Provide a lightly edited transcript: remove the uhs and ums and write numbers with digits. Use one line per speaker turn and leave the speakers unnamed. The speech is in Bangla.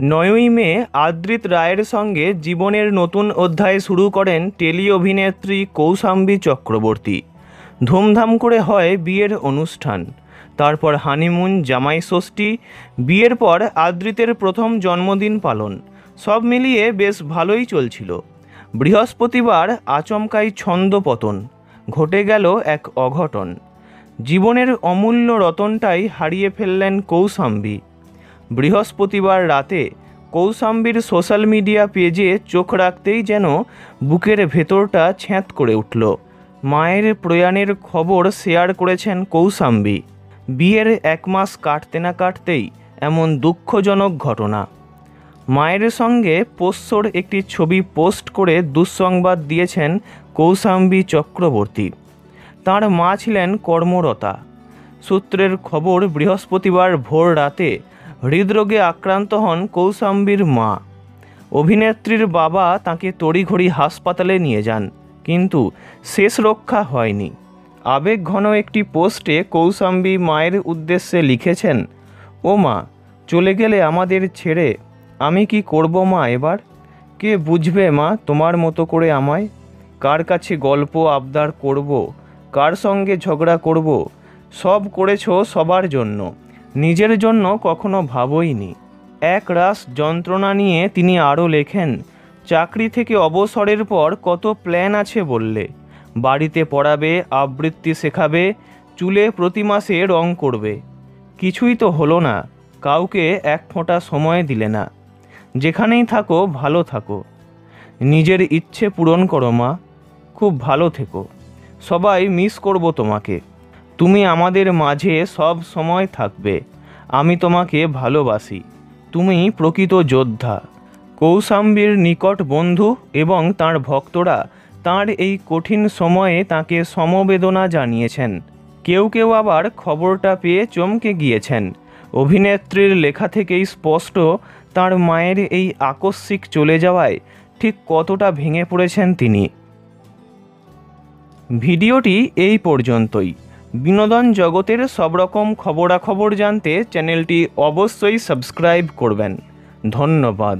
9ই মে আদ্রিত রায়ের সঙ্গে জীবনের নতুন অধ্যায় শুরু করেন টেলি অভিনেত্রী কৌশাম্বী চক্রবর্তী। ধুমধাম করে হয় বিয়ের অনুষ্ঠান, তারপর হানিমুন, জামাই ষষ্ঠী, বিয়ের পর আদ্রিতের প্রথম জন্মদিন পালন, সব মিলিয়ে বেশ ভালোই চলছিল। বৃহস্পতিবার আচমকাই ছন্দপতন, ঘটে গেল এক অঘটন। জীবনের অমূল্য রতনটাই হারিয়ে ফেললেন কৌশাম্বী। বৃহস্পতিবার রাতে কৌশাম্বীর সোশ্যাল মিডিয়া পেজে চোখ রাখতেই যেন বুকের ভেতরটা ছ্যাঁত করে উঠল। মায়ের প্রয়াণের খবর শেয়ার করেছেন কৌশাম্বী। বিয়ের 1 মাস কাটতে না কাটতেই এমন দুঃখজনক ঘটনা। মায়ের সঙ্গে পোষ্যর একটি ছবি পোস্ট করে দুঃসংবাদ দিয়েছেন কৌশাম্বী চক্রবর্তী। তাঁর মা ছিলেন কর্মরতা। সূত্রের খবর, বৃহস্পতিবার ভোর রাতে হৃদরোগে আক্রান্ত হন কৌশাম্বীর মা। অভিনেত্রীর বাবা তাকে তড়িঘড়ি হাসপাতালে নিয়ে যান, কিন্তু শেষ রক্ষা হয়নি। আবেগঘন একটি পোস্টে কৌশাম্বী মায়ের উদ্দেশ্যে লিখেছেন, ও মা, চলে গেলে আমাদের ছেড়ে আমি কি করব মা এবার? কে বুঝবে মা তোমার মতো করে আমায়? কার কাছে গল্প আবদার করব, কার সঙ্গে ঝগড়া করব? সব করেছো সবার জন্য, নিজের জন্য কখনো ভাবোইনি। এক রাস যন্ত্রণা নিয়ে তিনি আরও লেখেন, চাকরি থেকে অবসরের পর কত প্ল্যান আছে বললে। বাড়িতে পড়াবে, আবৃত্তি শেখাবে, চুলে প্রতি মাসে রং করবে। কিছুই তো হলো না, কাউকে এক ফোঁটা সময় দিলে না। যেখানেই থাকো ভালো থাকো, নিজের ইচ্ছে পূরণ করো মা, খুব ভালো থেকো। সবাই মিস করব তোমাকে, তুমি আমাদের মাঝে সব সময় থাকবে। আমি তোমাকে ভালোবাসি, তুমি প্রকৃত যোদ্ধা। কৌশাম্বীর নিকট বন্ধু এবং তাঁর ভক্তরা তাঁর এই কঠিন সময়ে তাঁকে সমবেদনা জানিয়েছেন। কেউ কেউ আবার খবরটা পেয়ে চমকে গিয়েছেন। অভিনেত্রীর লেখা থেকেই স্পষ্ট, তাঁর মায়ের এই আকস্মিক চলে যাওয়ায় ঠিক কতটা ভেঙে পড়েছেন তিনি। ভিডিওটি এই পর্যন্তই। বিনোদন জগতের সব রকম খবরাখবর জানতে চ্যানেলটি অবশ্যই সাবস্ক্রাইব করবেন। ধন্যবাদ।